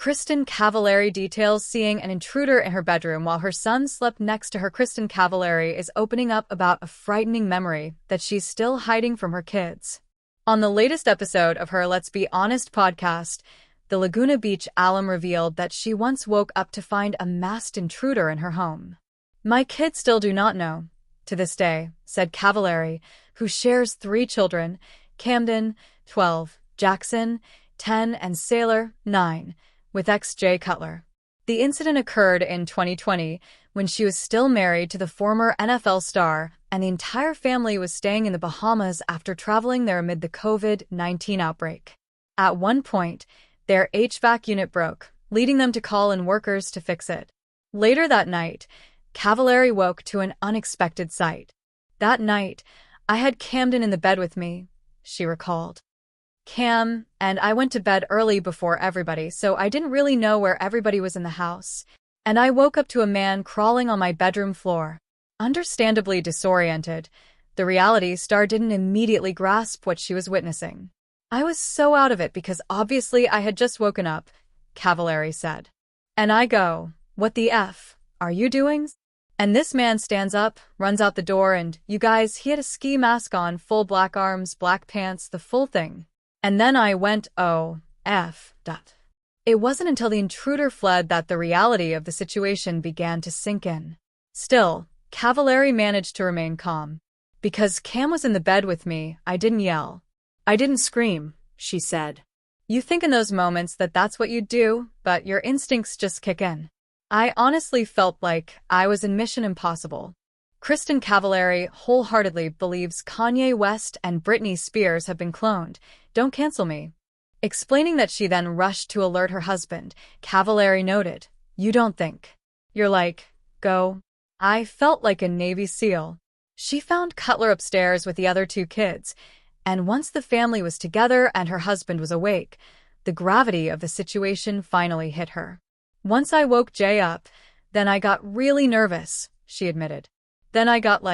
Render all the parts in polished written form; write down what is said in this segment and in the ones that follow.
Kristin Cavallari details seeing an intruder in her bedroom while her son slept next to her. Kristin Cavallari is opening up about a frightening memory that she's still hiding from her kids. On the latest episode of her Let's Be Honest podcast, the Laguna Beach alum revealed that she once woke up to find a masked intruder in her home. "My kids still do not know, to this day," said Cavallari, who shares 3 children, Camden, 12, Jackson, 10, and Sailor, 9, with ex-Jay Cutler. The incident occurred in 2020 when she was still married to the former NFL star, and the entire family was staying in the Bahamas after traveling there amid the COVID-19 outbreak. At one point, their HVAC unit broke, leading them to call in workers to fix it. Later that night, Cavallari woke to an unexpected sight. "That night, I had Camden in the bed with me," she recalled. "Cam and I went to bed early before everybody, so I didn't really know where everybody was in the house. And I woke up to a man crawling on my bedroom floor." Understandably disoriented, the reality star didn't immediately grasp what she was witnessing. "I was so out of it because obviously I had just woken up," Cavallari said. "And I go, 'What the F are you doing?' And this man stands up, runs out the door, and, you guys, he had a ski mask on, full black arms, black pants, the full thing. And then I went, oh, F. It wasn't until the intruder fled that the reality of the situation began to sink in. Still, Cavallari managed to remain calm. "Because Cam was in the bed with me, I didn't yell. I didn't scream," she said. "You think in those moments that that's what you'd do, but your instincts just kick in. I honestly felt like I was in Mission Impossible." Kristin Cavallari wholeheartedly believes Kanye West and Britney Spears have been cloned. "Don't cancel me." Explaining that she then rushed to alert her husband, Cavallari noted, "You don't think. You're like, go." "I felt like a Navy SEAL." She found Cutler upstairs with the other 2 kids, and once the family was together and her husband was awake, the gravity of the situation finally hit her. "Once I woke Jay up, then I got really nervous," she admitted. "Then I got,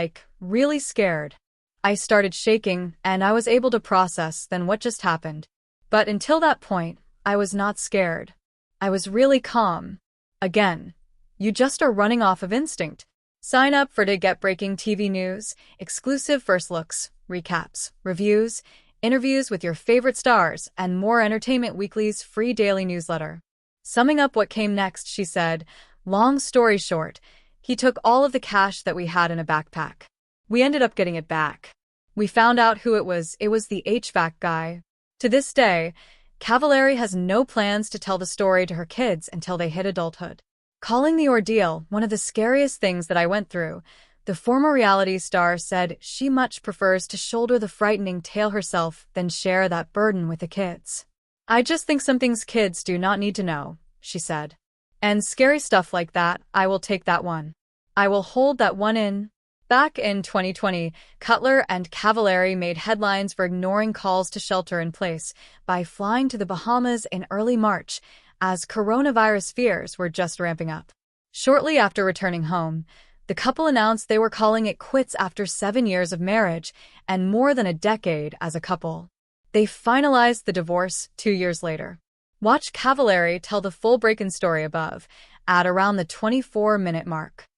really scared. I started shaking, and I was able to process then what just happened. But until that point, I was not scared. I was really calm. Again, you just are running off of instinct." Sign up to get breaking TV news, exclusive first looks, recaps, reviews, interviews with your favorite stars, and more Entertainment Weekly's free daily newsletter. Summing up what came next, she said, "Long story short, he took all of the cash that we had in a backpack. We ended up getting it back. We found out who it was the HVAC guy." To this day, Cavallari has no plans to tell the story to her kids until they hit adulthood. Calling the ordeal one of the scariest things that I went through, the former reality star said she much prefers to shoulder the frightening tale herself than share that burden with the kids. "I just think some things kids do not need to know," she said. "And scary stuff like that, I will take that one. I will hold that one in." Back in 2020, Cutler and Cavallari made headlines for ignoring calls to shelter in place by flying to the Bahamas in early March, as coronavirus fears were just ramping up. Shortly after returning home, the couple announced they were calling it quits after 7 years of marriage and more than a decade as a couple. They finalized the divorce 2 years later. Watch Cavallari tell the full break-in story above, at around the 24-minute mark.